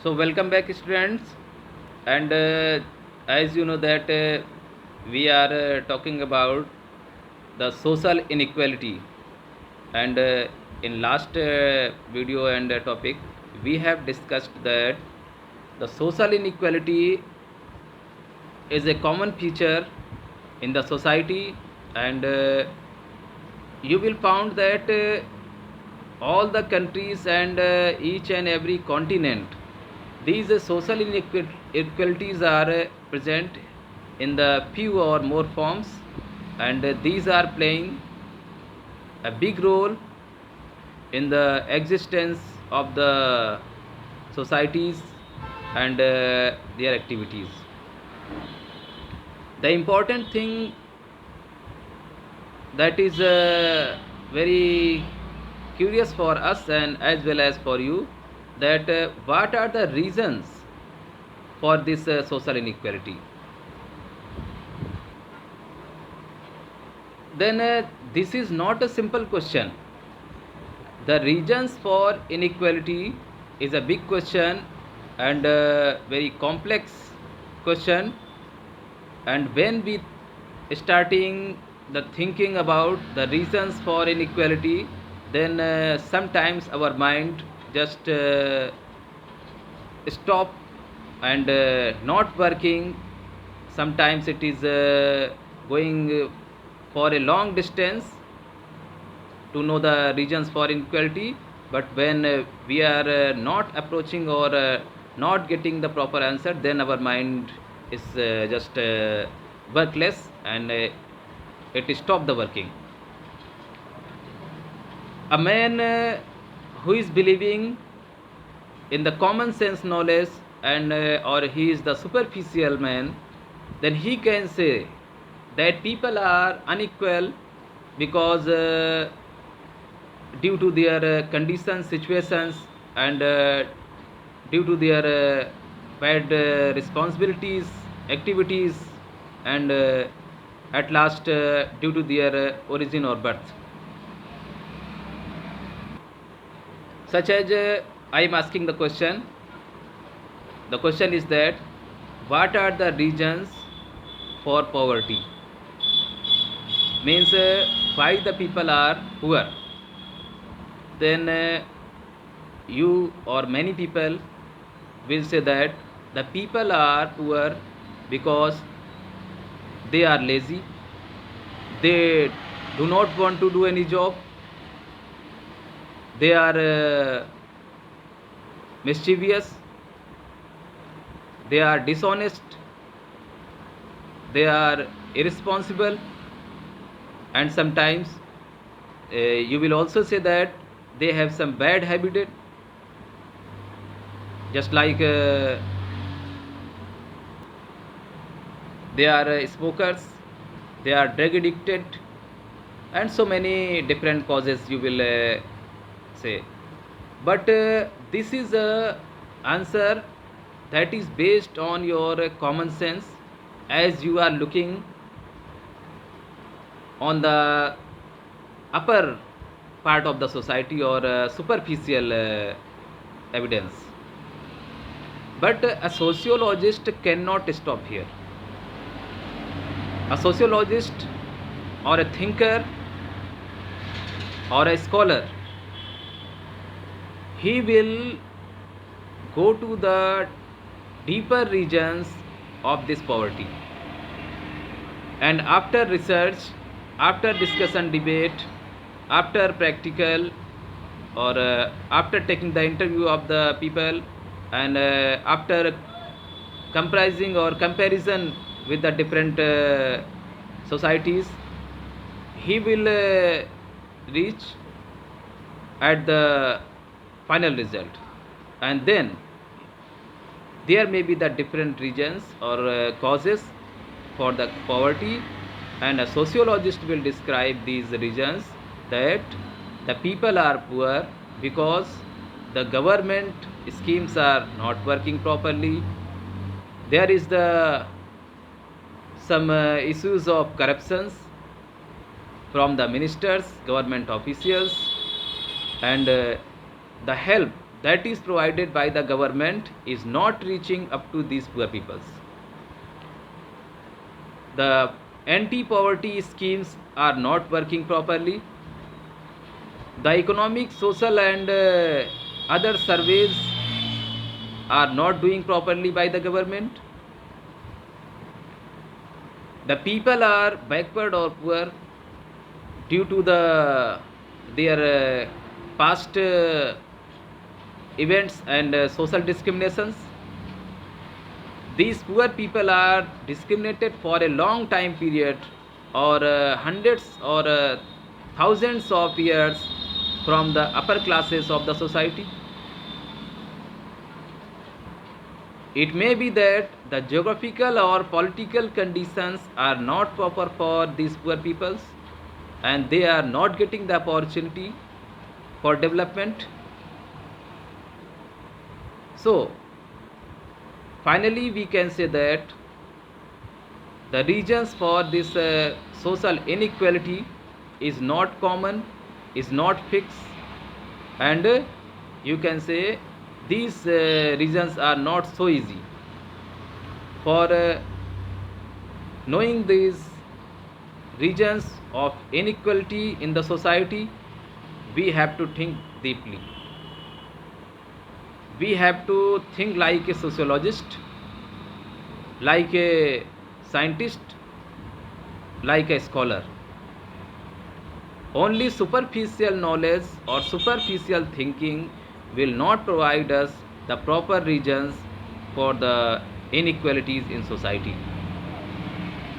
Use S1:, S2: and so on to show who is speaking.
S1: So welcome back, students. And as you know that we are talking about the social inequality. And in last video and topic, we have discussed that the social inequality is a common feature in the society, and you will found that all the countries and each and every continent, these social inequalities are present in the few or more forms, and these are playing a big role in the existence of the societies and their activities. The important thing that is very curious for us and as well as for you, that what are the reasons for this social inequality. Then this is not a simple question. The reasons for inequality is a big question and a very complex question. And when we starting the thinking about the reasons for inequality, then sometimes our mind just stop and not working. Sometimes it is going for a long distance to know the reasons for inequality, but when we are not approaching or not getting the proper answer, then our mind is just workless and it stop the working. A man who is believing in the common sense knowledge, and or he is the superficial man, then he can say that people are unequal because due to their conditions, situations, and due to their bad responsibilities, activities, and at last due to their origin or birth. Such as I am asking the question. The question is that what are the reasons for poverty? Means why the people are poor. Then you or many people will say that the people are poor because they are lazy, they do not want to do any job, they are mischievous, they are dishonest, they are irresponsible, and sometimes you will also say that they have some bad habit, just like they are smokers, they are drug addicted, and so many different causes you will say. But this is a answer that is based on your common sense, as you are looking on the upper part of the society or superficial evidence. But a sociologist cannot stop here. A sociologist or a thinker or a scholar, he will go to the deeper regions of this poverty, and after research, after discussion, debate, after practical, or after taking the interview of the people, and after comprising or comparison with the different societies, he will reach at the final result. And then there may be the different regions or causes for the poverty, and a sociologist will describe these regions, that the people are poor because the government schemes are not working properly, there is the some issues of corruptions from the ministers, government officials, and the help that is provided by the government is not reaching up to these poor peoples. The anti-poverty schemes are not working properly. The economic, social and other surveys are not doing properly by the government. The people are backward or poor due to their past events and social discriminations. These poor people are discriminated for a long time period, or hundreds or thousands of years from the upper classes of the society. It may be that the geographical or political conditions are not proper for these poor peoples, and they are not getting the opportunity for development. So, finally, we can say that the reasons for this social inequality is not common, is not fixed, and you can say these reasons are not so easy. For knowing these regions of inequality in the society, we have to think deeply. We have to think like a sociologist, like a scientist, like a scholar. Only superficial knowledge or superficial thinking will not provide us the proper reasons for the inequalities in society.